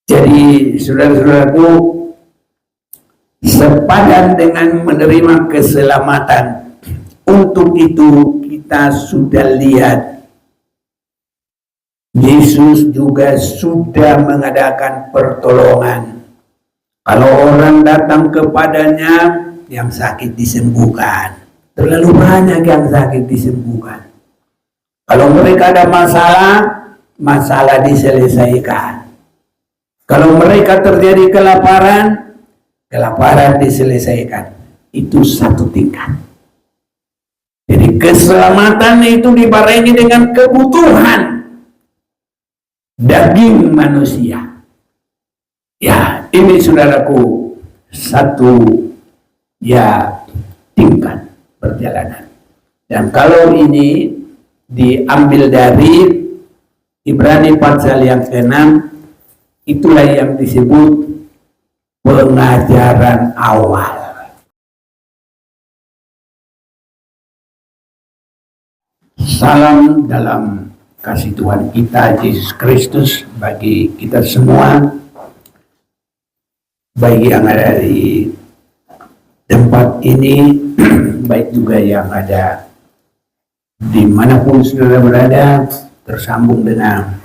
Jadi saudara-saudaraku, sepadan dengan menerima keselamatan, untuk itu kita sudah lihat Yesus juga sudah mengadakan pertolongan. Kalau orang datang kepadanya, yang sakit disembuhkan. Terlalu banyak yang sakit disembuhkan. Kalau mereka ada masalah, masalah diselesaikan. Kalau mereka terjadi kelaparan, kelaparan diselesaikan. Itu satu tingkat. Jadi keselamatan itu dibarengi dengan kebutuhan daging manusia. Ya, ini saudaraku, satu tingkat perjalanan. Dan kalau ini diambil dari Ibrani pasal yang ke-6, itulah yang disebut pengajaran awal. Salam dalam kasih Tuhan kita Yesus Kristus bagi kita semua, bagi yang ada di tempat ini, baik juga yang ada dimanapun saudara berada, tersambung dengan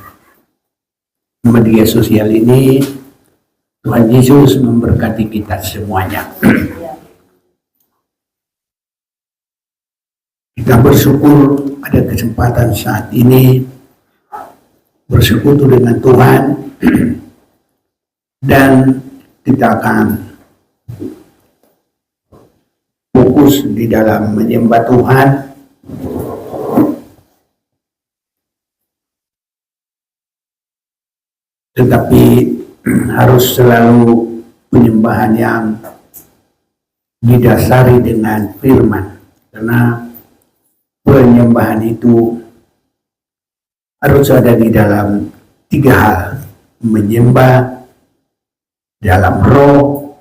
media sosial ini. Tuhan Yesus memberkati kita semuanya. Kita bersyukur ada kesempatan saat ini bersekutu dengan Tuhan, dan kita akan fokus di dalam menyembah Tuhan. Tetapi harus selalu penyembahan yang didasari dengan firman, karena penyembahan itu harus ada di dalam 3 hal: menyembah dalam roh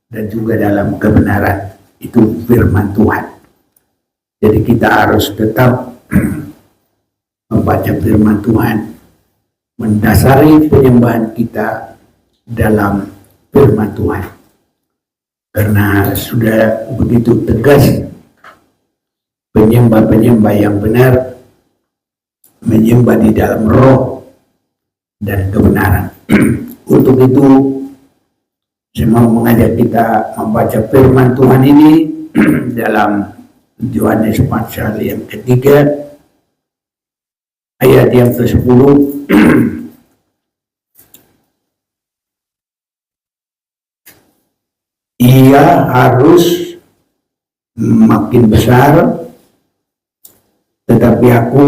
dan juga dalam kebenaran. Itu firman Tuhan. Jadi kita harus tetap membaca firman Tuhan, mendasari penyembahan kita dalam firman Tuhan, karena sudah begitu tegas penyembah-penyembah yang benar menyembah di dalam roh dan kebenaran. Untuk itu saya mau mengajak kita membaca firman Tuhan ini dalam Yohanes pasal yang ke-3 ayat yang ke-10. Ia harus makin besar, tetapi aku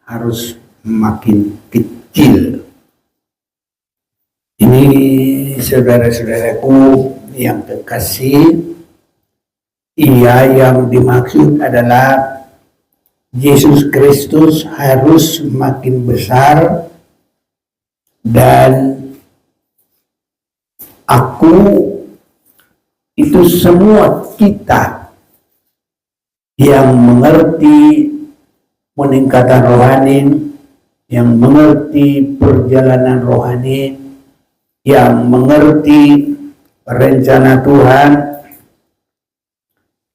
harus makin kecil. Ini saudara-saudaraku yang kekasih, ia yang dimaksud adalah Yesus Kristus harus makin besar, dan aku itu semua kita yang mengerti peningkatan rohani, yang mengerti perjalanan rohani, yang mengerti rencana Tuhan,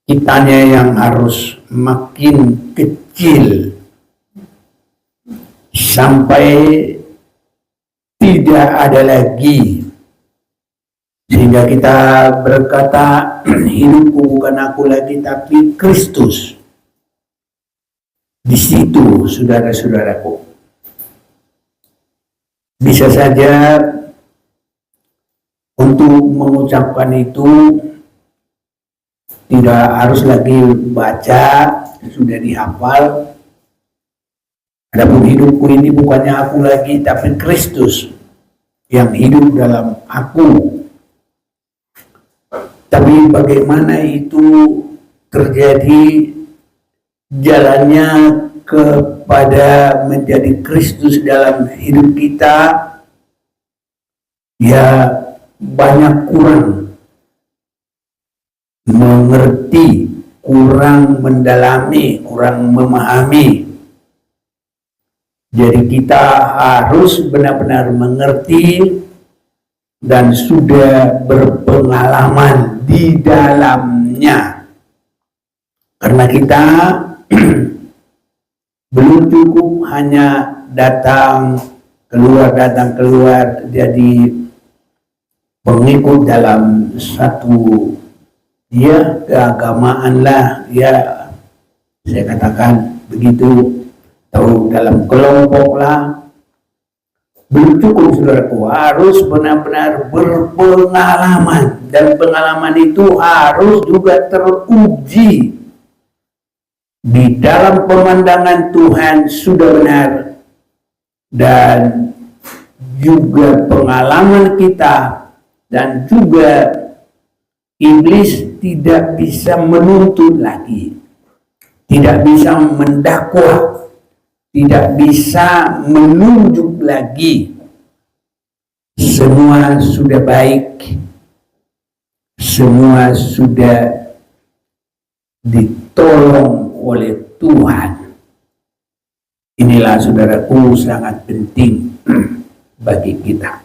kitanya yang harus makin kecil sampai tidak ada lagi, sehingga kita berkata, hidupku bukan aku lagi tapi Kristus. Di situ saudara-saudaraku, bisa saja untuk mengucapkan itu tidak harus lagi baca, sudah dihafal. Adapun hidupku ini bukannya aku lagi tapi Kristus yang hidup dalam aku. Tapi bagaimana itu terjadi, jalannya kepada menjadi Kristus dalam hidup kita, ya banyak kurang mengerti, kurang mendalami, kurang memahami. Jadi kita harus benar-benar mengerti dan sudah berpengalaman di dalamnya. Karena kita belum cukup hanya datang keluar jadi pengikut dalam satu keagamaan lah, saya katakan begitu, atau dalam kelompok lah. Belum cukup, saudaraku, harus benar-benar berpengalaman, dan pengalaman itu harus juga teruji di dalam pemandangan Tuhan sudah benar, dan juga pengalaman kita, dan juga iblis tidak bisa menuntut lagi, tidak bisa mendakwa, tidak bisa menunjuk lagi. Semua sudah baik, semua sudah ditolong oleh Tuhan. Inilah, saudaraku, sangat penting bagi kita.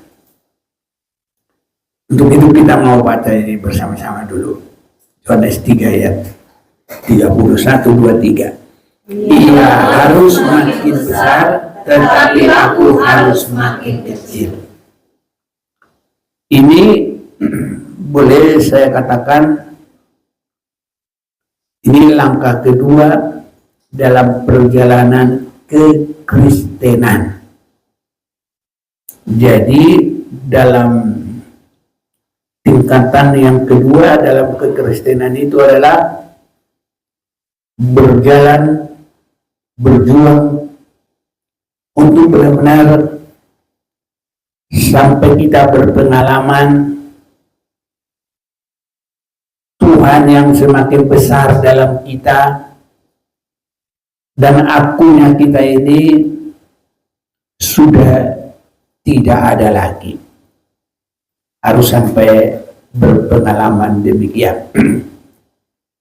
Untuk itu kita mau baca ini bersama-sama dulu. Yohanes 3 ayat 31-23. Ia harus makin besar, tetapi aku harus makin kecil. Ini boleh saya katakan, ini langkah kedua dalam perjalanan kekristenan. Jadi dalam tingkatan yang kedua dalam kekristenan itu adalah berjuang untuk benar-benar sampai kita berpengalaman Tuhan yang semakin besar dalam kita, dan akunya kita ini sudah tidak ada lagi. Harus sampai berpengalaman demikian.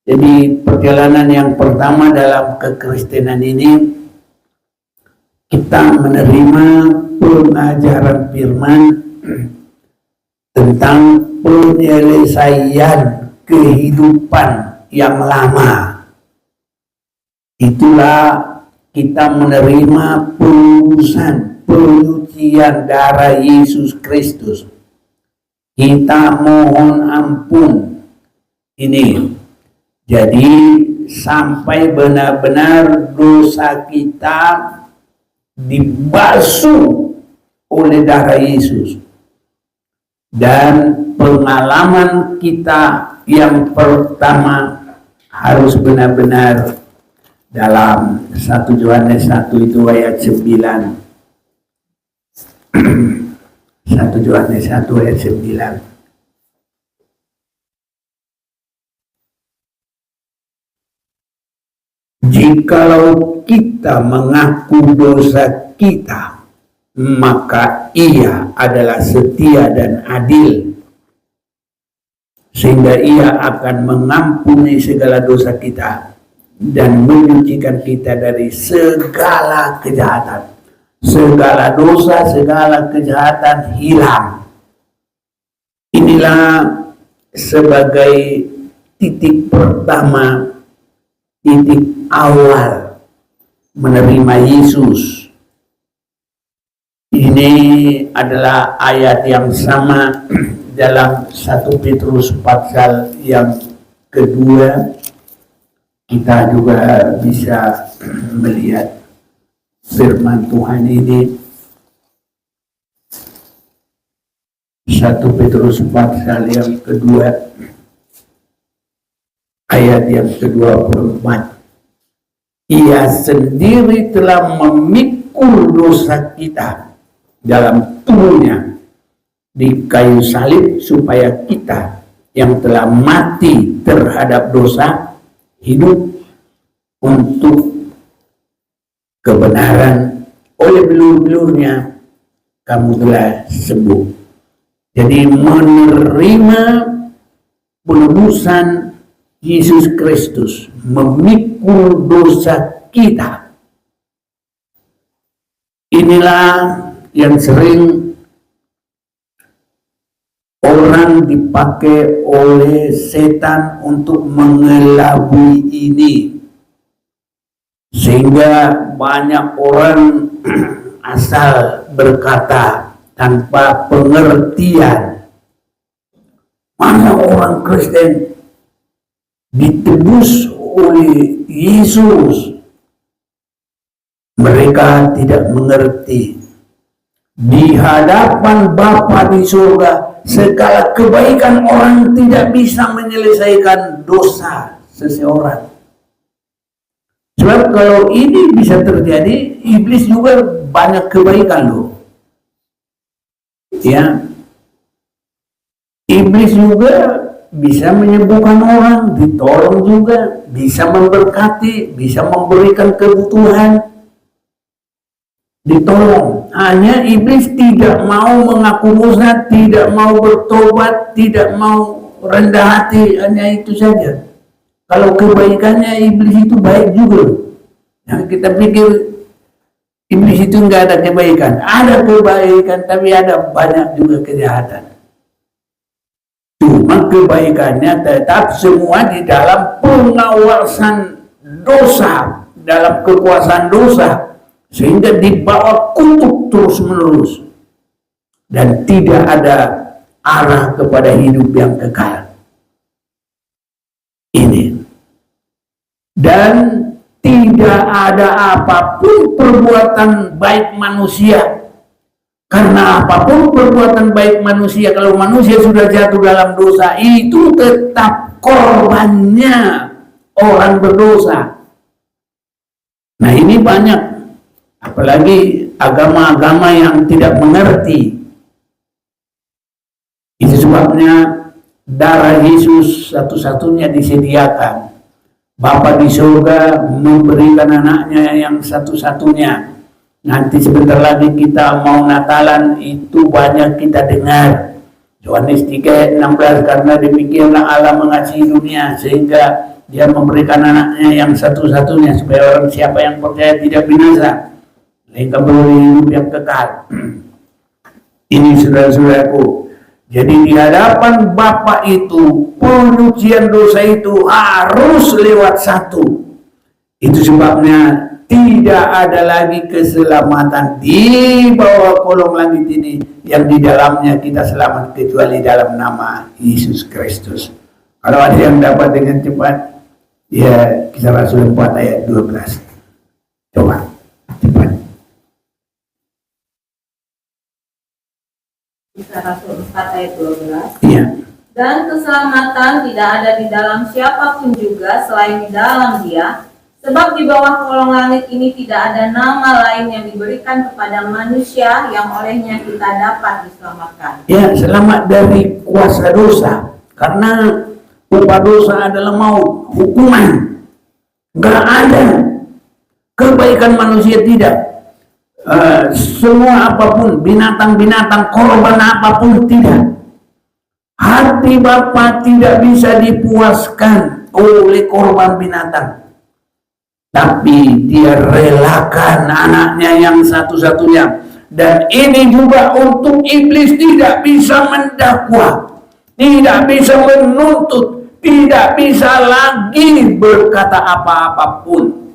Jadi perjalanan yang pertama dalam kekristenan ini, kita menerima pengajaran firman tentang penyelesaian kehidupan yang lama. Itulah kita menerima penebusan, penyucian darah Yesus Kristus. Kita mohon ampun ini. Jadi sampai benar-benar dosa kita dibasuh oleh darah Yesus. Dan pengalaman kita yang pertama harus benar-benar dalam 1 Yohanes 1 itu ayat 9. 1 Yohanes 1 ayat 9. Jikalau kita mengaku dosa kita, maka Ia adalah setia dan adil, sehingga Ia akan mengampuni segala dosa kita dan menyucikan kita dari segala kejahatan. Segala dosa, segala kejahatan hilang. Inilah sebagai titik pertama, titik awal menerima Yesus. Ini adalah ayat yang sama dalam 1 Petrus pasal yang kedua. Kita juga bisa melihat firman Tuhan ini. 1 Petrus pasal yang kedua ayat yang ke-24. Ia sendiri telah memikul dosa kita dalam tubuhnya di kayu salib, supaya kita yang telah mati terhadap dosa hidup untuk kebenaran. Oleh belur-belurnya kamu telah sembuh. Jadi menerima penebusan Yesus Kristus, memikul dosa kita. Inilah yang sering orang dipakai oleh setan untuk mengelabui ini, sehingga banyak orang asal berkata tanpa pengertian. Mana orang Kristen ditebus oleh Yesus, mereka tidak mengerti. Di hadapan Bapa di surga, segala kebaikan orang tidak bisa menyelesaikan dosa seseorang. Sebab kalau ini bisa terjadi, iblis juga banyak kebaikan loh. Ya, iblis juga bisa menyembuhkan orang, ditolong juga, bisa memberkati, bisa memberikan kebutuhan, ditolong. Hanya iblis tidak mau mengaku dosa, tidak mau bertobat, tidak mau rendah hati, hanya itu saja. Kalau kebaikannya iblis itu baik juga. Yang kita pikir iblis itu enggak ada kebaikan. Ada kebaikan, tapi ada banyak juga kejahatan. Cuma kebaikannya tetap semua di dalam pengawasan dosa, dalam kekuasaan dosa, sehingga dibawa kutuk terus menerus dan tidak ada arah kepada hidup yang kekal ini. Dan tidak ada apapun perbuatan baik manusia, karena apapun perbuatan baik manusia, kalau manusia sudah jatuh dalam dosa, itu tetap korbannya orang berdosa. Nah, ini banyak, apalagi agama-agama yang tidak mengerti. Itu sebabnya darah Yesus satu-satunya disediakan. Bapa di surga memberikan anaknya yang satu-satunya. Nanti sebentar lagi kita mau Natalan, itu banyak kita dengar. Yohanes 3:16, karena demikianlah Allah mengasihi dunia sehingga Dia memberikan anaknya yang satu-satunya, supaya orang siapa yang percaya tidak binasa, mereka beroleh hidup yang kekal. Ini saudara-saudaraku. Jadi di hadapan Bapa itu, penyucian dosa itu harus lewat satu. Itu sebabnya tidak ada lagi keselamatan di bawah kolong langit ini yang di dalamnya kita selamat kecuali dalam nama Yesus Kristus. Kalau ada yang dapat dengan cepat, ya Kisah Rasul 4 ayat 12. Coba cepat. Kisah Rasul 4 ayat 12. Iya. Dan keselamatan tidak ada di dalam siapapun juga selain di dalam Dia, sebab di bawah kolong langit ini tidak ada nama lain yang diberikan kepada manusia yang olehnya kita dapat diselamatkan. Ya, selamat dari kuasa dosa, karena upah dosa adalah maut, hukuman. Gak ada kebaikan manusia, tidak. Semua apapun, binatang-binatang, korban apapun, tidak. Hati Bapa tidak bisa dipuaskan oleh korban binatang, tapi Dia relakan anaknya yang satu-satunya. Dan ini juga untuk iblis tidak bisa mendakwa, tidak bisa menuntut, tidak bisa lagi berkata apa-apapun,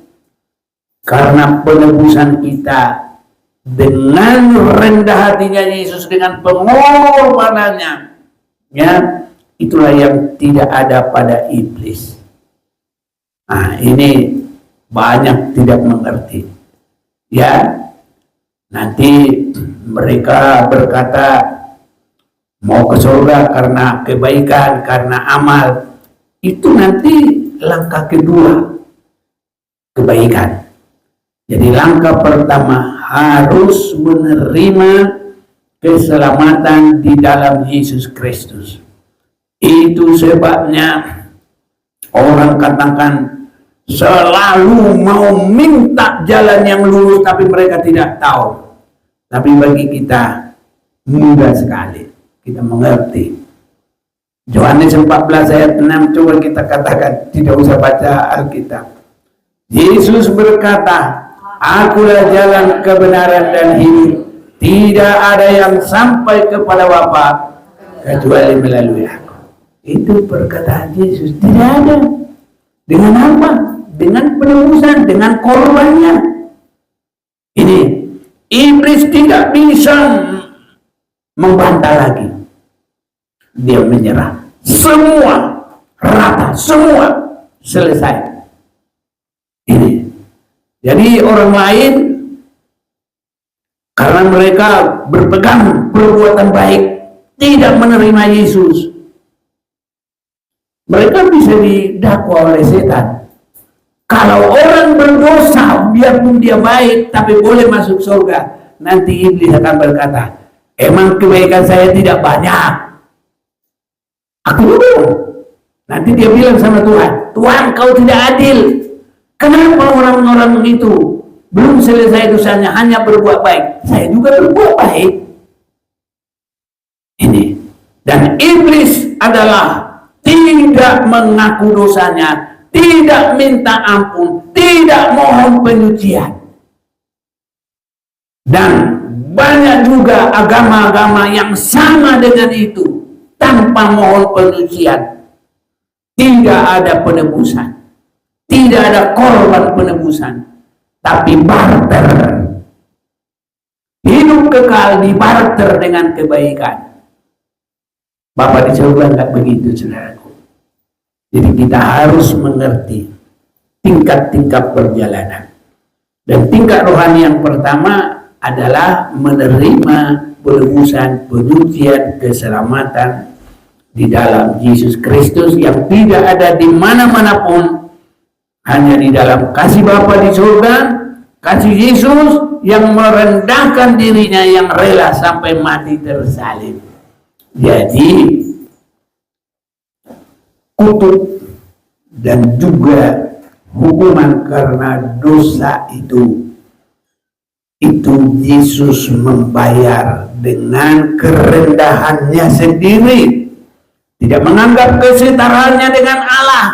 karena penebusan kita dengan rendah hatinya Yesus, dengan pengorbanannya, ya, itulah yang tidak ada pada iblis. Nah, ini banyak tidak mengerti. Ya, nanti mereka berkata mau ke surga karena kebaikan, karena amal. Itu nanti langkah kedua, kebaikan. Jadi langkah pertama harus menerima keselamatan di dalam Yesus Kristus. Itu sebabnya orang katakan selalu mau minta jalan yang lurus, tapi mereka tidak tahu. Tapi bagi kita mudah sekali, kita mengerti. Yohanes 14 ayat 6, coba kita katakan, tidak usah baca Alkitab. Yesus berkata, Akulah jalan, kebenaran, dan hidup. Tidak ada yang sampai kepada Bapa kecuali melalui aku. Itu perkataan Yesus. Tidak ada. Dengan apa? Dengan penebusan, dengan korbannya. Ini iblis tidak bisa membantah lagi. Dia menyerah. Semua rata, semua selesai. Ini. Jadi orang lain karena mereka berpegang perbuatan baik, tidak menerima Yesus, mereka bisa didakwa oleh setan. Kalau orang berdosa, biarpun dia baik, tapi boleh masuk surga, nanti iblis akan berkata, emang kebaikan saya tidak banyak? Aku belum. Nanti dia bilang sama Tuhan, Tuhan kau tidak adil. Kenapa orang-orang itu belum selesai dosanya hanya berbuat baik? Saya juga berbuat baik. Ini. Dan iblis adalah tidak mengaku dosanya, tidak minta ampun, tidak mohon penyucian. Dan banyak juga agama-agama yang sama dengan itu, tanpa mohon penyucian. Tidak ada penebusan, tidak ada korban penebusan, tapi barter. Hidup kekal dibarter dengan kebaikan. Bapak di surga enggak begitu, saudaraku. Jadi kita harus mengerti tingkat-tingkat perjalanan. Dan tingkat rohani yang pertama adalah menerima penebusan, penyucian, keselamatan di dalam Yesus Kristus yang tidak ada di mana-mana pun, hanya di dalam kasih Bapa di surga, kasih Yesus yang merendahkan dirinya, yang rela sampai mati tersalib. Jadi kutuk dan juga hukuman karena dosa itu Yesus membayar dengan kerendahannya sendiri, tidak menganggap kesetaraannya dengan Allah.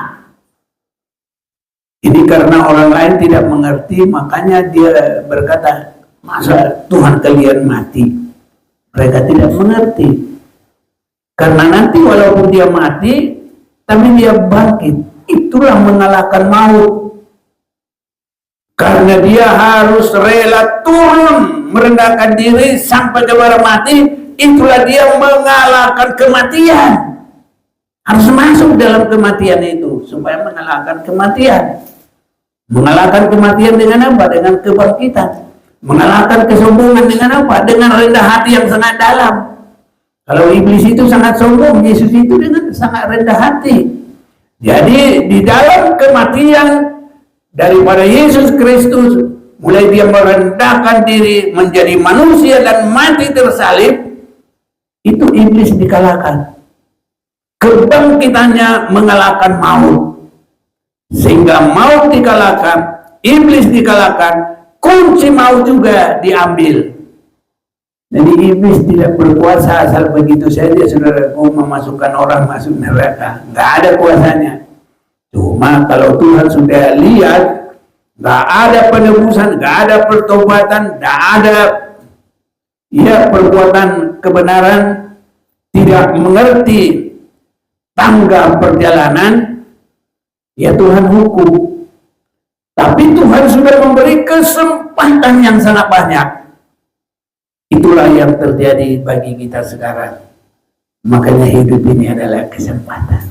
Ini karena orang lain tidak mengerti, makanya dia berkata, masa Tuhan kalian mati? Mereka tidak mengerti. Karena nanti walaupun dia mati, tapi dia bangkit. Itulah mengalahkan maut. Karena dia harus rela turun, merendahkan diri sampai kepada mati. Itulah dia mengalahkan kematian. Harus masuk dalam kematian itu supaya mengalahkan kematian. Mengalahkan kematian dengan apa? Dengan kebangkitan. Mengalahkan kesombongan dengan apa? Dengan rendah hati yang sangat dalam. Kalau iblis itu sangat sombong, Yesus itu dengan sangat rendah hati. Jadi di dalam kematian daripada Yesus Kristus, mulai dia merendahkan diri menjadi manusia dan mati tersalib, itu iblis dikalahkan. Kebangkitannya mengalahkan maut. Sehingga maut dikalahkan, iblis dikalahkan, kunci maut juga diambil. Jadi iblis tidak berkuasa asal begitu saja, saudaraku, memasukkan orang masuk neraka. Nggak ada kuasanya. Cuma kalau Tuhan sudah lihat, nggak ada penebusan, nggak ada pertobatan, nggak ada perbuatan kebenaran, tidak mengerti tangga perjalanan, ya Tuhan hukum. Tapi Tuhan sudah memberi kesempatan yang sangat banyak. Itulah yang terjadi bagi kita sekarang. Makanya hidup ini adalah kesempatan.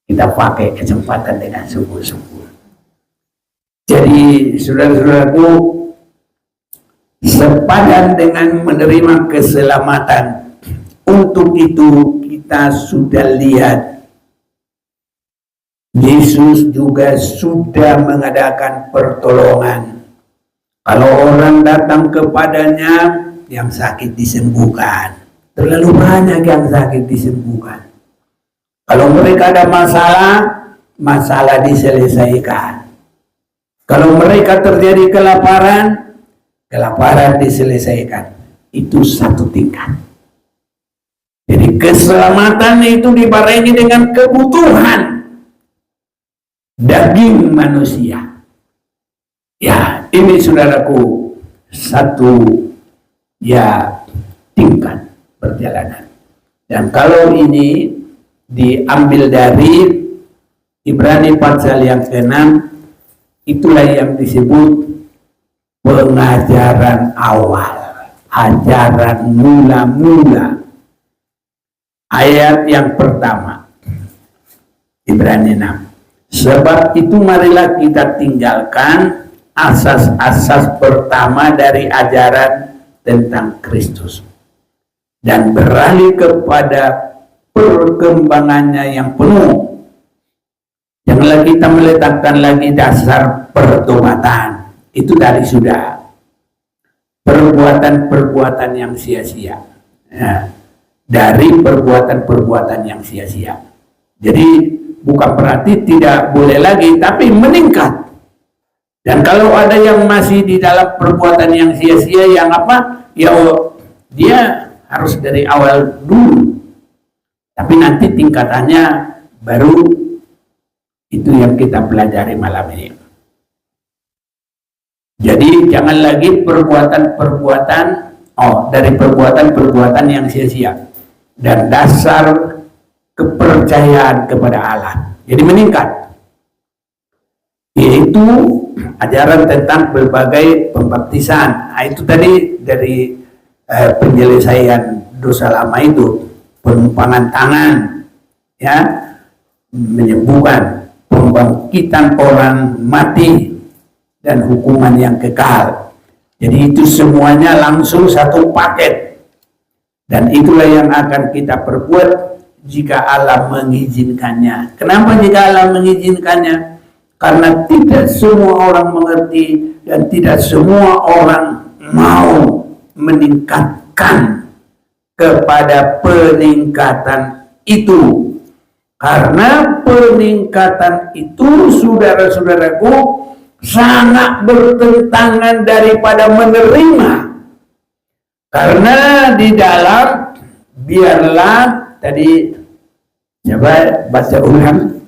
Kita pakai kesempatan dengan sungguh-sungguh. Jadi saudara-saudaraku, sepadan dengan menerima keselamatan, untuk itu kita sudah lihat Yesus juga sudah mengadakan pertolongan. Kalau orang datang kepadanya, yang sakit disembuhkan. Terlalu banyak yang sakit disembuhkan. Kalau mereka ada masalah diselesaikan. Kalau mereka terjadi kelaparan diselesaikan. Itu satu tingkat. Jadi keselamatan itu dibarengi dengan kebutuhan daging manusia. Ya, ini saudaraku satu tingkat perjalanan. Dan kalau ini diambil dari Ibrani pasal yang ke-6, itulah yang disebut pengajaran awal, ajaran mula-mula. Ayat yang pertama, Ibrani 6. Sebab itu marilah kita tinggalkan asas-asas pertama dari ajaran tentang Kristus dan beralih kepada perkembangannya yang penuh. Janganlah kita meletakkan lagi dasar pertobatan. Itu tadi sudah. Perbuatan-perbuatan yang sia-sia. Nah, dari perbuatan-perbuatan yang sia-sia. Jadi bukan berarti tidak boleh lagi, tapi meningkat. Dan kalau ada yang masih di dalam perbuatan yang sia-sia, yang apa? Ya dia harus dari awal dulu. Tapi nanti tingkatannya baru itu yang kita pelajari malam ini. Jadi jangan lagi perbuatan-perbuatan dari perbuatan-perbuatan yang sia-sia dan dasar kepercayaan kepada Allah. Jadi meningkat. Yaitu ajaran tentang berbagai pembaptisan. Nah, itu tadi dari penyelesaian dosa lama itu, penumpangan tangan, ya, menyembuhkan, pembangkitan orang mati, dan hukuman yang kekal. Jadi itu semuanya langsung satu paket. Dan itulah yang akan kita perbuat jika Allah mengizinkannya. Kenapa jika Allah mengizinkannya? Karena tidak semua orang mengerti dan tidak semua orang mau meningkatkan kepada peningkatan itu. Karena peningkatan itu, saudara-saudaraku, sangat bertentangan daripada menerima. Karena di dalam, biarlah tadi coba baca ulang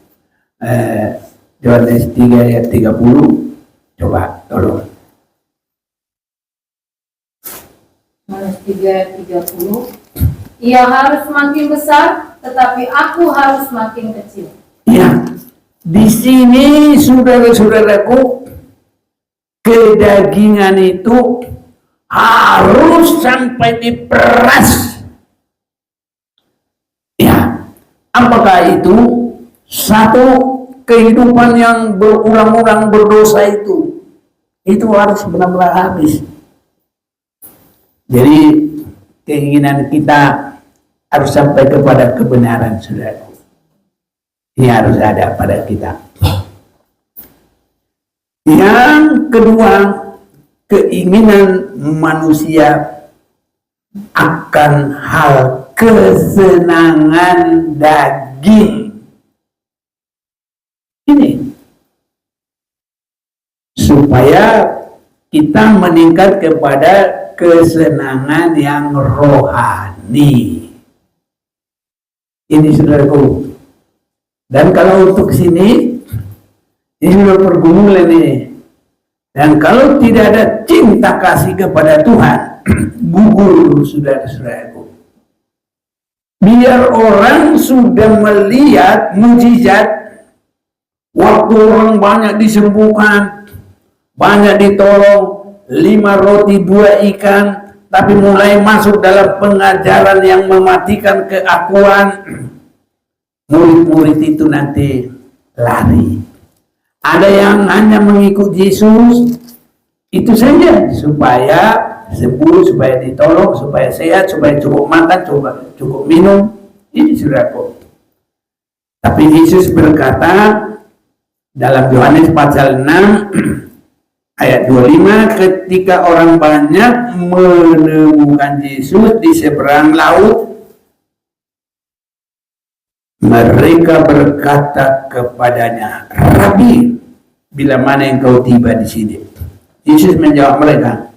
Yohanes 3 ayat 30. Coba tolong. Yohanes 3 ayat 30. Ia harus makin besar, tetapi aku harus makin kecil. Ya, di sini saudara-saudaraku, kedagingan itu harus sampai diperas. Ya, apakah itu? Satu, kehidupan yang berulang-ulang berdosa itu harus benar-benar habis. Jadi keinginan kita harus sampai kepada kebenaran, saudara. Ini harus ada pada kita. Yang kedua, keinginan manusia akan hal kesenangan daging. Ini supaya kita meningkat kepada kesenangan yang rohani. Ini saudaraku. Dan kalau untuk sini, ini sudah pergumulan ini. Dan kalau tidak ada cinta kasih kepada Tuhan, gugur saudara-saudaraku. Biar orang sudah melihat mujizat, waktu orang banyak disembuhkan, banyak ditolong, 5 roti 2 ikan, tapi mulai masuk dalam pengajaran yang mematikan keakuan, murid-murid itu nanti lari. Ada yang hanya mengikut Yesus, itu saja, supaya sembuh, supaya ditolong, supaya sehat, supaya cukup makan, cukup minum. Ini saudaraku. Tapi Yesus berkata dalam Yohanes pasal 6 ayat 25, ketika orang banyak menemukan Yesus di seberang laut, mereka berkata kepadanya, Rabi, bila mana engkau tiba di sini? Yesus menjawab mereka,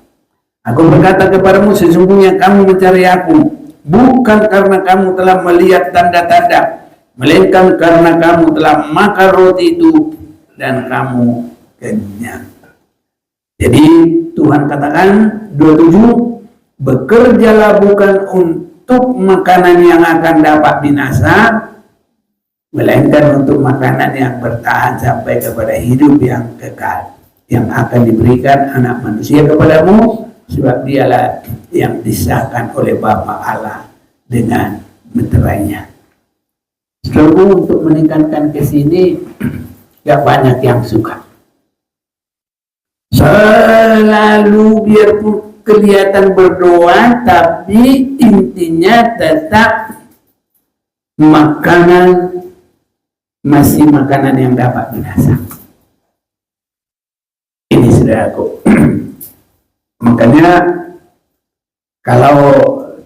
aku berkata kepadamu, sesungguhnya kamu mencari aku, bukan karena kamu telah melihat tanda-tanda, melainkan karena kamu telah makan roti itu dan kamu kenyang. Jadi Tuhan katakan 27, bekerjalah bukan untuk makanan yang akan dapat binasa, melainkan untuk makanan yang bertahan sampai kepada hidup yang kekal, yang akan diberikan anak manusia kepadamu, sebab dialah yang disahkan oleh Bapa Allah dengan meterainya. Selalu untuk meningkatkan ke sini, gak banyak yang suka. Selalu biarpun kelihatan berdoa, tapi intinya tetap makanan masih makanan yang dapat binasa. Ini saudaraku. Makanya kalau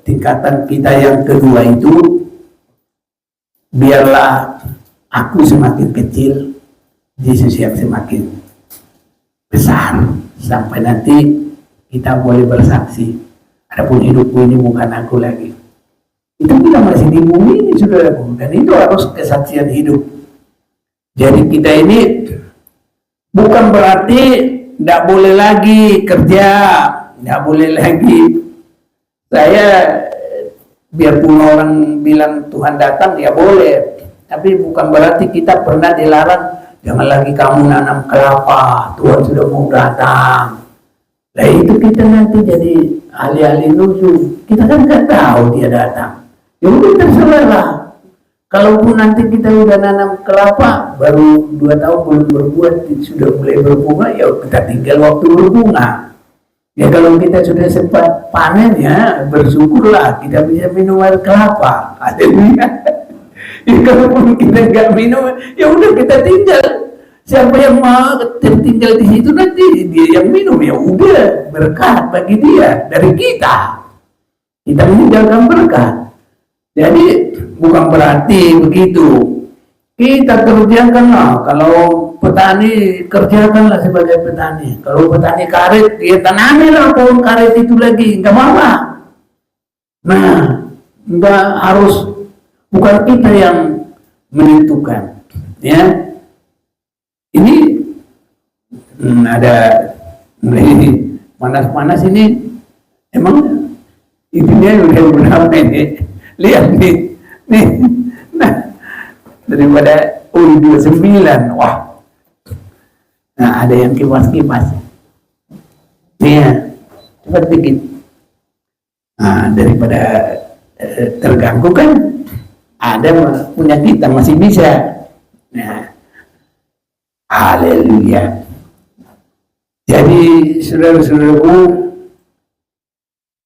tingkatan kita yang kedua itu, biarlah aku semakin kecil, Yesus yang semakin besar, sampai nanti kita boleh bersaksi, adapun hidupku ini bukan aku lagi. Itu kita masih di bumi ini saudaraku, dan itu harus kesaksian hidup. Jadi kita ini bukan berarti tidak boleh lagi kerja, tidak boleh lagi. Saya biarpun orang bilang Tuhan datang, ya boleh. Tapi bukan berarti kita pernah dilarang, jangan lagi kamu nanam kelapa, Tuhan sudah mau datang. Nah itu kita nanti jadi ahli-ahli nuju. Kita kan nggak tahu dia datang. Ya udah terserah lah. Kalaupun nanti kita udah nanam kelapa, baru 2 tahun belum berbuah, sudah mulai berbunga, ya kita tinggal waktu berbunga. Ya kalau kita sudah sempat panen, ya bersyukurlah kita bisa minum air kelapa. Ya kalaupun kita nggak minum, ya udah kita tinggal. Siapa yang mau tertinggal di situ nanti dia yang minum, ya udah berkat bagi dia dari kita. Kita meninggalkan berkat. Jadi bukan berarti begitu. Kita kerjakanlah, kalau petani kerjakanlah sebagai petani. Kalau petani karet, ya tanamilah pohon karet itu lagi, nggak apa-apa. Nah, nggak harus, bukan kita yang menentukan. Ya, ini ada mulai panas-panas ini, emang itunya udah berapa ini? Lihat nih, nah daripada 29, wah, nah ada yang kipas-kipas, ya, cepat dikit, nah daripada terganggu kan, ada punya kita masih bisa, nah, haleluya. Jadi saudara-saudaraku,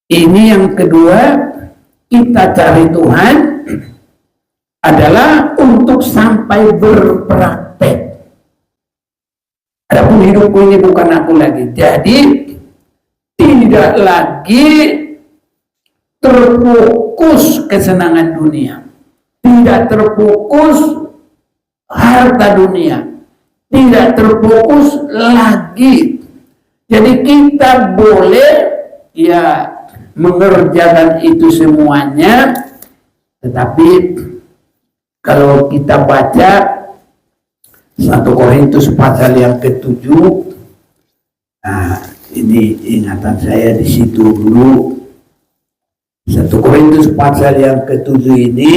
ini yang kedua. Kita cari Tuhan adalah untuk sampai berpraktek. Adapun hidupku ini bukan aku lagi. Jadi tidak lagi terfokus kesenangan dunia, tidak terfokus harta dunia, tidak terfokus lagi. Jadi kita boleh ya mengerjakan itu semuanya, tetapi kalau kita baca 1 Korintus pasal yang ke-7, nah ini ingatan saya di situ dulu. 1 Korintus pasal yang ke-7 ini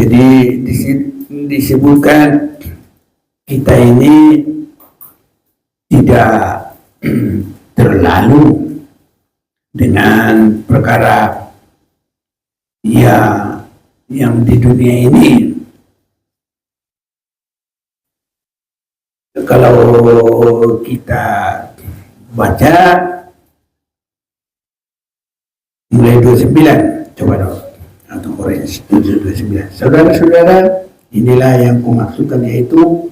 jadi disebutkan kita ini tidak terlalu dengan perkara ya yang di dunia ini. Kalau kita baca mulai 29, coba dong, 1 Korintus 7:29. Saudara-saudara, inilah yang kumaksudkan, yaitu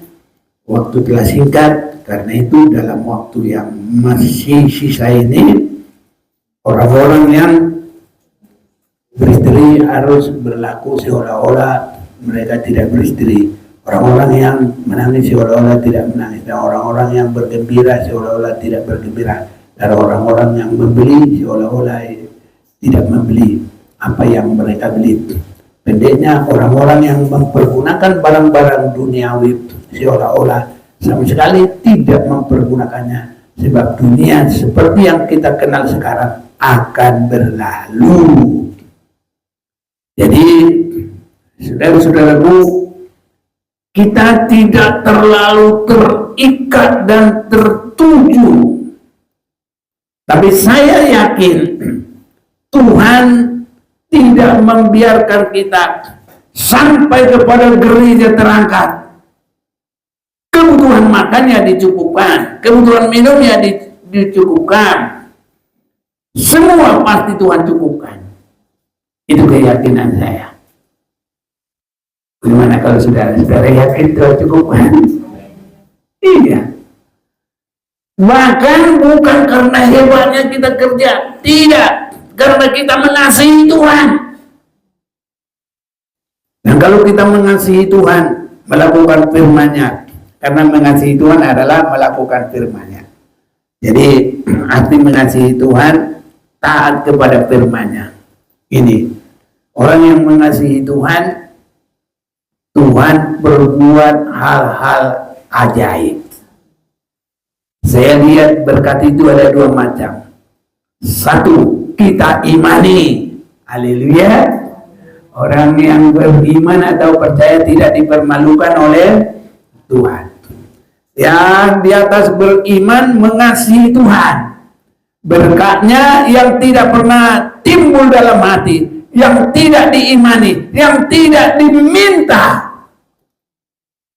waktu telah singkat. Karena itu dalam waktu yang masih sisa ini, orang-orang yang beristri harus berlaku seolah-olah mereka tidak beristri. Orang-orang yang menangis seolah-olah tidak menangis. Dan orang-orang yang bergembira seolah-olah tidak bergembira. Dan orang-orang yang membeli seolah-olah tidak membeli apa yang mereka beli. Pendeknya, orang-orang yang mempergunakan barang-barang duniawi seolah-olah sama sekali tidak mempergunakannya Sebab dunia seperti yang kita kenal sekarang akan berlalu. Jadi, saudara-saudaraku, kita tidak terlalu terikat dan tertuju. Tapi saya yakin Tuhan tidak membiarkan kita sampai kepada gereja terangkat. Kebutuhan makannya dicukupkan, kebutuhan minumnya dicukupkan. Semua pasti Tuhan cukupkan. Itu keyakinan saya. Bagaimana kalau saudara-saudara yakin Tuhan cukupkan? Iya. Bahkan bukan karena hebatnya kita kerja, tidak, karena kita mengasihi Tuhan. Dan kalau kita mengasihi Tuhan, melakukan firman-Nya, karena mengasihi Tuhan adalah melakukan firman-Nya. Jadi arti mengasihi Tuhan, taat kepada firman-Nya. Ini orang yang mengasihi Tuhan, Tuhan berbuat hal-hal ajaib. Saya lihat berkat itu ada dua macam. Satu, kita imani. Haleluya. Orang yang beriman atau percaya tidak dipermalukan oleh Tuhan. Yang di atas beriman mengasihi Tuhan. Berkatnya yang tidak pernah timbul dalam hati, yang tidak diimani, yang tidak diminta,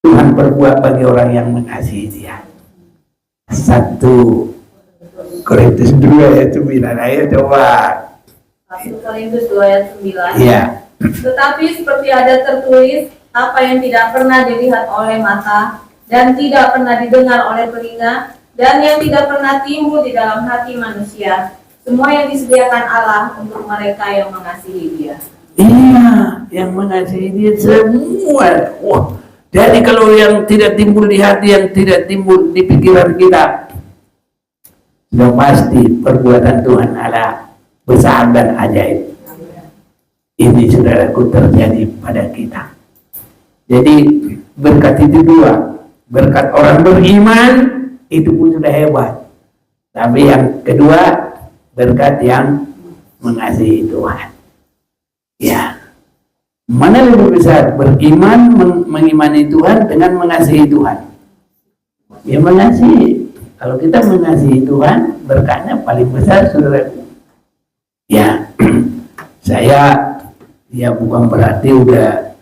Tuhan perbuat bagi orang yang mengasihi Dia. 1 Korintus 2 ayat 9. Ayo coba. 1 Korintus 2 ayat 9. Iya. Tetapi seperti ada tertulis, apa yang tidak pernah dilihat oleh mata dan tidak pernah didengar oleh telinga dan yang tidak pernah timbul di dalam hati manusia, semua yang disediakan Allah untuk mereka yang mengasihi Dia. Iya, yang mengasihi Dia semua. Wah, jadi kalau yang tidak timbul di hati, yang tidak timbul di pikiran kita, sudah pasti perbuatan Tuhan Allah besar dan ajaib. Ini saudaraku terjadi pada kita. Jadi berkat itu dua. Berkat orang beriman itu pun sudah hebat. Tapi yang kedua, berkat yang mengasihi Tuhan. Ya. Mana lebih besar? Beriman, mengimani Tuhan dengan mengasihi Tuhan. Ya mengasihi. Kalau kita mengasihi Tuhan, berkatnya paling besar, saudaraku. Ya, saya ya bukan berarti udah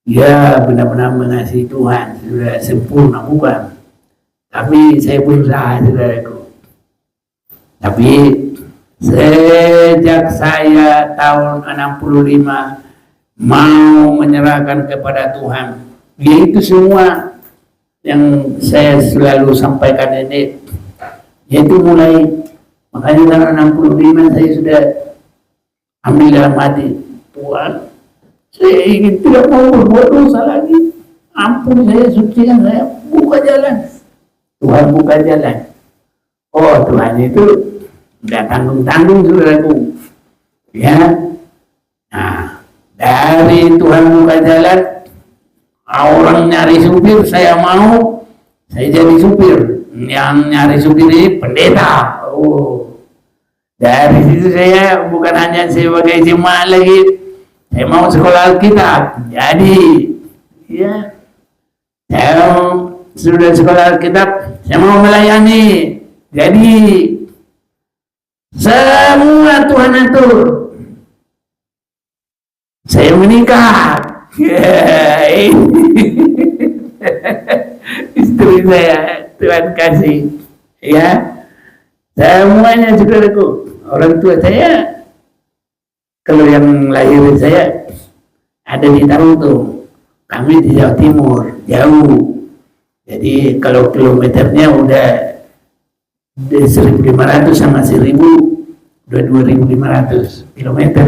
ya benar-benar mengasihi Tuhan, sudah sempurna, bukan. Tapi saya berusaha, saudaraku. Tapi sejak saya tahun 65 mau menyerahkan kepada Tuhan, yaitu semua yang saya selalu sampaikan ini, yaitu mulai, makanya tahun 65 saya sudah ambil dalam hati, Tuhan, saya ingin tidak mau berbuat dosa lagi, ampun saya, sucikan saya, buka jalan. Tuhan buka jalan. Oh, Tuhan itu tidak tanggung-tanggung, saudaraku. Ya. Nah, dari Tuhan buka jalan, orang nyari supir, saya mau, saya jadi supir. Yang nyari supir ini pendeta. Oh, dari situ saya bukan hanya sebagai jemaat lagi, saya mau sekolah Alkitab. Jadi, ya, saya sudah sekolah Alkitab, saya mau melayani. Jadi, semua Tuhan atur. Saya menikah. Istri saya Tuhan kasih. Ya, semuanya saudaraku. Orang tua saya, kalau yang lahir saya ada di Tarutung, kami di Jawa Timur, jauh. Jadi kalau kilometernya udah 1.500 sama 1.000, udah 2.500 kilometer.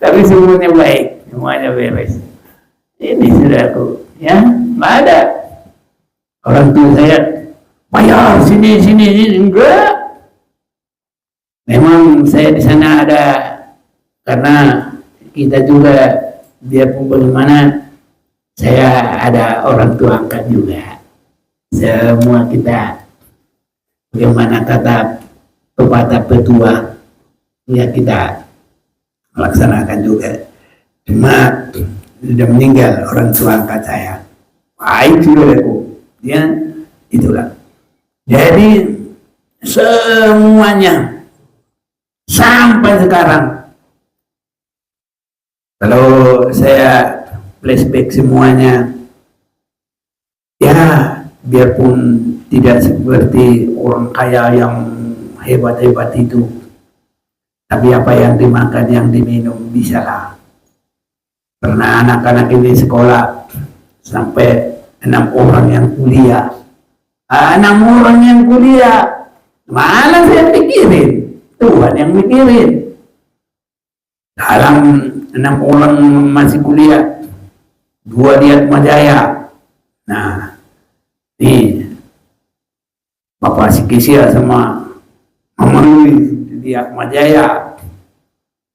Tapi semuanya baik, semuanya beres. Ini saudaraku, ya, nggak ada. Orang tua saya bayar sini, enggak. Memang saya di sana ada karena kita juga dia pun bagaimana, saya ada orang tua angkat juga. semua kita, bagaimana kata pepatah petua, ya kita melaksanakan juga. Cuma sudah meninggal orang tua angkat saya, baik sudah aku, ya itulah. Jadi semuanya sampai sekarang, kalau saya flashback semuanya, ya biarpun tidak seperti orang kaya yang hebat-hebat itu, tapi apa yang dimakan, yang diminum bisalah. Pernah anak-anak ini sekolah sampai 6 orang yang kuliah. 6 orang yang kuliah, mana saya pikirin, Tuhan yang mikirin. Dalam 6 orang masih kuliah, 2 di Atmajaya. Nah, ini Bapak Sikisia sama Mama Louis di Atmajaya,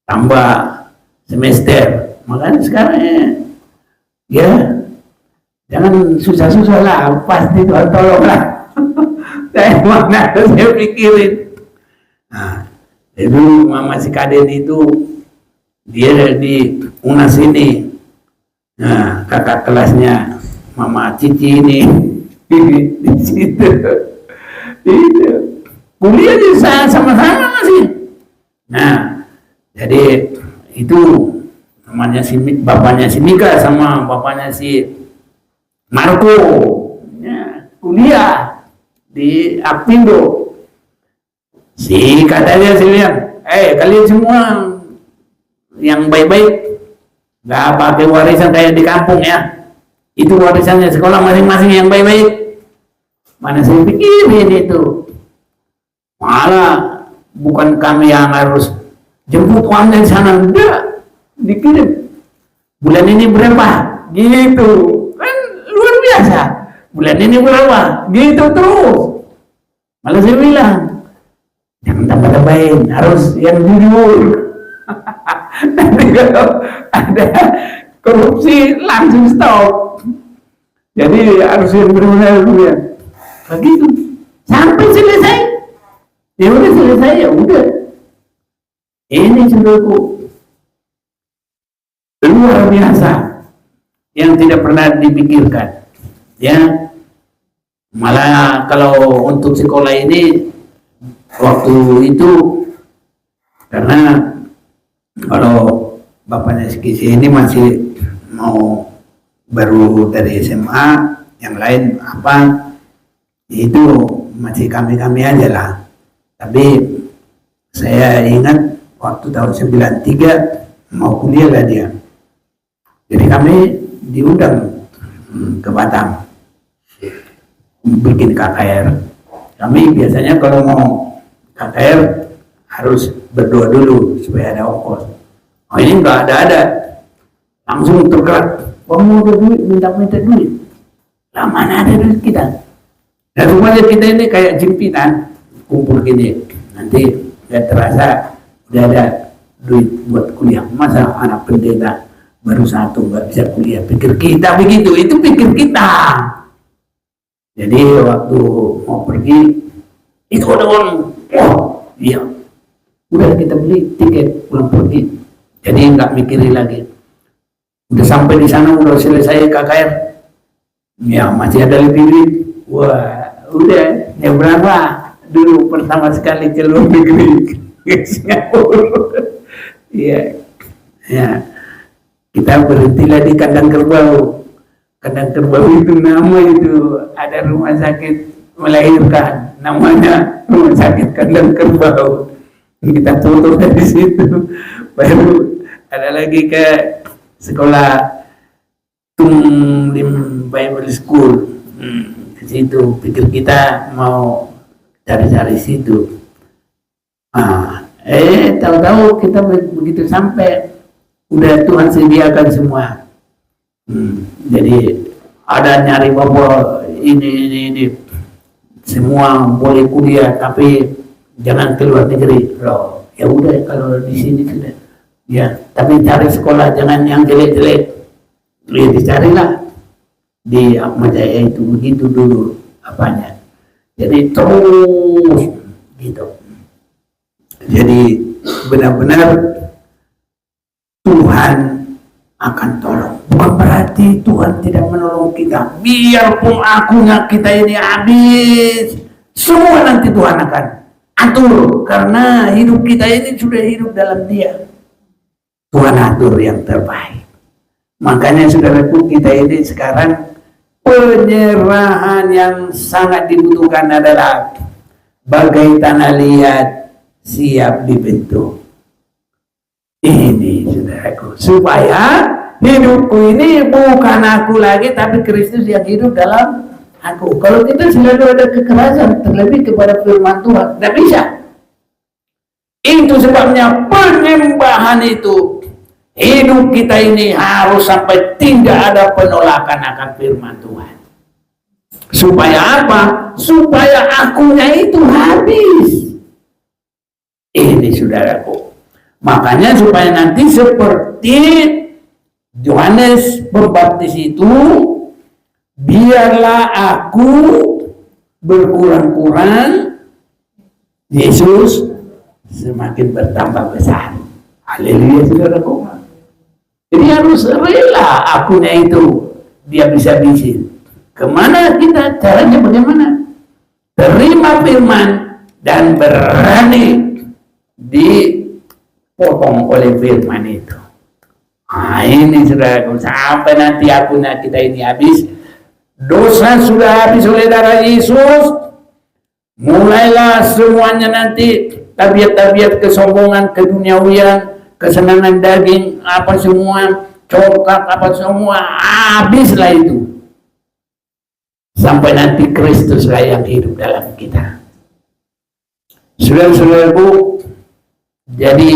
tambah semester. Makanya sekarang ya jangan susah-susah lah, pasti Tuhan tolong lah. Mana saya pikirin. Nah, itu Mama si Kaden itu dia di UNAS ini. Nah, kakak kelasnya Mama Cici ini di situ. Itu kuliah juga sama-sama masih. Nah, jadi itu namanya si bapaknya si Mika sama bapaknya si Marco, ya, kuliah di Apindo. Si katanya si bilang, kalian semua yang baik-baik nggak pakai warisan kayak di kampung ya, itu warisannya sekolah masing-masing yang baik-baik. Mana saya pikirin itu, malah bukan kami yang harus jemput uang dari sana, enggak, dikirim bulan ini berapa gitu kan, luar biasa. Bulan ini berapa gitu terus. Malah saya bilang jangan tambah-tambahin, harus yang jujur. Nanti kalau ada korupsi langsung stop. Jadi harus yang benar-benar ya begitu sampai selesai. Ya udah selesai, ya udah. Ini saudaraku luar biasa yang tidak pernah dipikirkan, ya. Malah kalau untuk sekolah ini waktu itu, karena kalau bapaknya Sikisi ini masih mau baru dari SMA, yang lain apa itu masih kami aja lah. Tapi saya ingat waktu tahun 93 mau kuliah lah dia. Jadi kami diundang ke Batam bikin KKR. Kami biasanya kalau mau KKR harus berdoa dulu supaya ada ongkos. Oh ini nggak ada, langsung tergerak. Kamu ada duit, minta duit. Lah mana ada duit kita? Dan rupanya kita ini kayak jimpitan, kumpul gini. Nanti nggak terasa udah ada duit buat kuliah. Masa anak pendeta baru 1 nggak bisa kuliah? Pikir kita begitu, itu pikir kita. Jadi waktu mau pergi itu ada orang, oh iya, udah kita beli tiket pulang pergi. Jadi nggak mikirin lagi. Udah sampai di sana, udah selesai KKR, ya masih ada lebih duit. Wah, udah yang berapa dulu pertama sekali ke luar negeri ke Singapura. Iya, ya. Kita berhentilah di Kandang Kerbau. Kandang Kerbau itu nama itu ada rumah sakit melahirkan, namanya rumah sakit Kandang Kerbau. Kita foto dari situ. Baru ada lagi ke sekolah Tung Lim Bible School. Ke situ pikir kita mau cari-cari situ. Tahu-tahu kita begitu sampai udah Tuhan sediakan semua. Jadi ada nyari bapak ini semua boleh kuliah tapi jangan keluar negeri loh. Ya udah kalau di sini sudah. Ya, tapi cari sekolah jangan yang jelek-jelek. Ya dicarilah di Atmajaya itu begitu dulu. apanya. Jadi terus gitu. Jadi benar-benar Tuhan akan tolong. Bukan berarti Tuhan tidak menolong kita. Biarpun akunya kita ini habis, semua nanti Tuhan akan atur. Karena hidup kita ini sudah hidup dalam Dia. Tuhan atur yang terbaik. Makanya saudaraku, kita ini sekarang penyerahan yang sangat dibutuhkan adalah bagai tanah liat siap dibentuk. Ini saudaraku, supaya hidupku ini bukan aku lagi, tapi Kristus yang hidup dalam aku. Kalau kita selalu ada kekerasan, terlebih kepada firman Tuhan, tidak bisa. Itu sebabnya penyembahan itu, hidup kita ini harus sampai tidak ada penolakan akan firman Tuhan. Supaya apa? Supaya akunya itu habis. Ini saudaraku. Makanya supaya nanti seperti Yohanes Pembaptis itu, biarlah aku berkurang-kurang, Yesus semakin bertambah besar. Haleluya saudaraku. Jadi harus rela akunya itu dia bisa bisin. Kemana kita? Caranya bagaimana? Terima firman dan berani dipotong oleh firman itu. Nah ini saudaraku, sampai nanti akunya kita ini habis, dosa sudah habis oleh darah Yesus, mulailah semuanya nanti tabiat-tabiat kesombongan, keduniawian, kesenangan daging, apa semua, coklat, apa semua, habislah itu. Sampai nanti Kristuslah yang hidup dalam kita. Saudara-saudaraku, jadi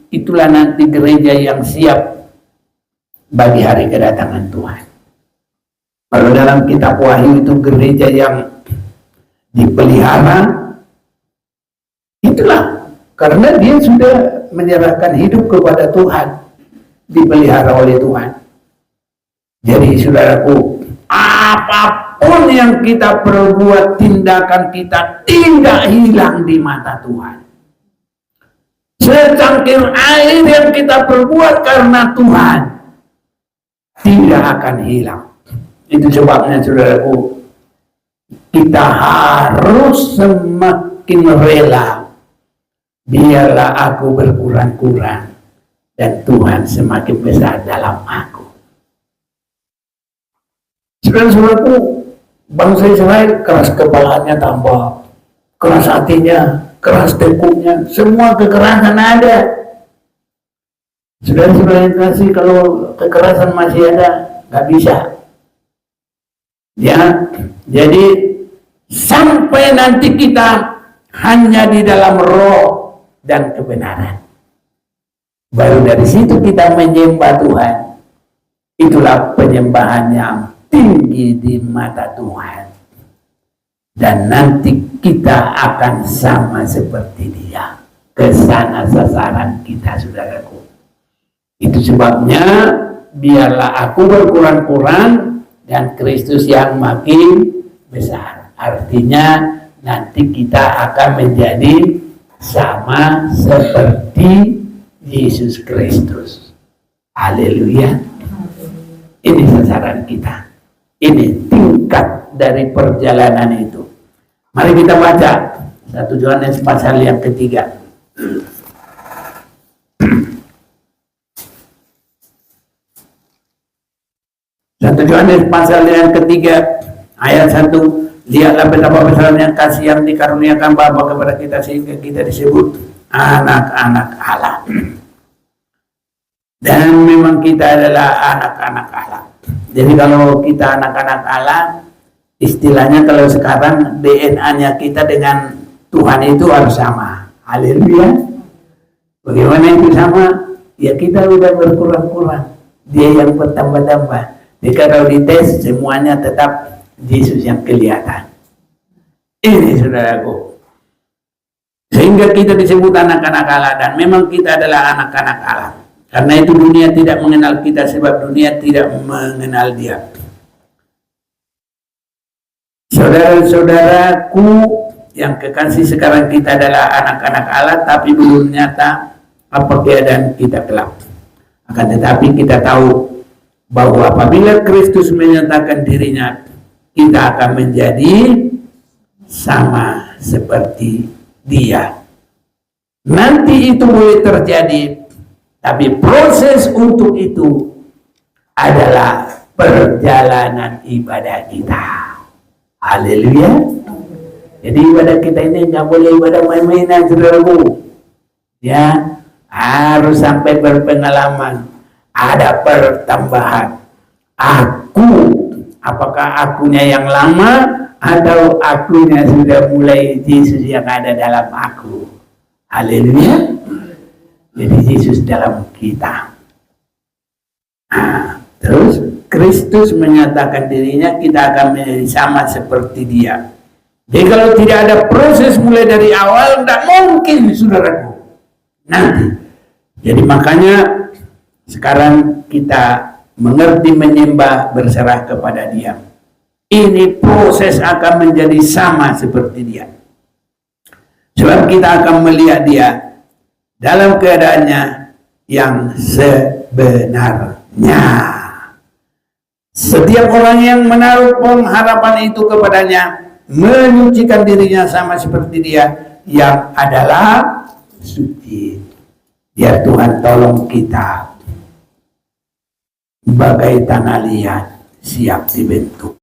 itulah nanti gereja yang siap bagi hari kedatangan Tuhan. Kalau dalam kitab Wahyu itu gereja yang dipelihara, itulah karena dia sudah menyerahkan hidup kepada Tuhan, dipelihara oleh Tuhan. Jadi saudaraku, apapun yang kita perbuat, tindakan kita tidak hilang di mata Tuhan. Secangkir air yang kita perbuat karena Tuhan tidak akan hilang. Itu sebabnya saudaraku, kita harus semakin rela. Biarlah aku berkurang-kurang dan Tuhan semakin besar dalam aku. Saudara-saudaraku, bangsa Israel keras kepalanya tambah, keras hatinya, keras tekuknya, semua kekerasan ada. Saudara-saudara kasih, kalau kekerasan masih ada, nggak bisa. Ya, jadi sampai nanti kita hanya di dalam roh dan kebenaran. Baru dari situ kita menyembah Tuhan. Itulah penyembahan yang tinggi di mata Tuhan. Dan nanti kita akan sama seperti Dia. Ke sana sasaran kita, saudaraku. Itu sebabnya biarlah aku berkurang-kurang dan Kristus yang makin besar. Artinya nanti kita akan menjadi sama seperti Yesus Kristus. Haleluya. Ini sasaran kita. Ini tingkat dari perjalanan itu. Mari kita baca 1 Yohanes pasal yang ketiga. 1 Yohanes pasal yang ketiga ayat 1. Lihatlah betapa besarnya kasih yang dikaruniakan Bapa kepada kita sehingga kita disebut anak-anak Allah. Dan memang kita adalah anak-anak Allah. Jadi kalau kita anak-anak Allah, istilahnya kalau sekarang DNA-nya kita dengan Tuhan itu harus sama. Haleluya. Bagaimana itu sama? Ya kita udah berkurang-kurang, dia yang bertambah-tambah. Jadi kalau dites semuanya tetap Yesus yang kelihatan. Ini saudaraku. Sehingga kita disebut anak-anak Allah, dan memang kita adalah anak-anak Allah. Karena itu dunia tidak mengenal kita sebab dunia tidak mengenal Dia. 1 Saudara-saudaraku yang kekasih, sekarang kita adalah anak-anak Allah, tapi belum nyata apa keadaan kita kelak. Akan tetapi kita tahu bahwa apabila Kristus menyatakan dirinya, kita akan menjadi sama seperti Dia. Nanti itu boleh terjadi, tapi proses untuk itu adalah perjalanan ibadah kita. Haleluya. Jadi ibadah kita ini nggak boleh ibadah main-mainan, saudaraku. Ya, harus sampai berpengalaman. Ada pertambahan. Apakah akunya yang lama atau akunya sudah mulai Yesus yang ada dalam aku? Haleluya. Jadi Yesus dalam kita. Terus Kristus menyatakan dirinya, kita akan menjadi sama seperti Dia. Jadi kalau tidak ada proses mulai dari awal, tidak mungkin, saudaraku. Nanti. Jadi makanya sekarang kita mengerti, menyembah, berserah kepada Dia. Ini proses akan menjadi sama seperti Dia. Sebab kita akan melihat Dia dalam keadaannya yang sebenarnya. Setiap orang yang menaruh pengharapan itu kepadanya, menyucikan dirinya sama seperti Dia yang adalah suci. Biar Tuhan tolong kita bagai tanah liat siap dibentuk.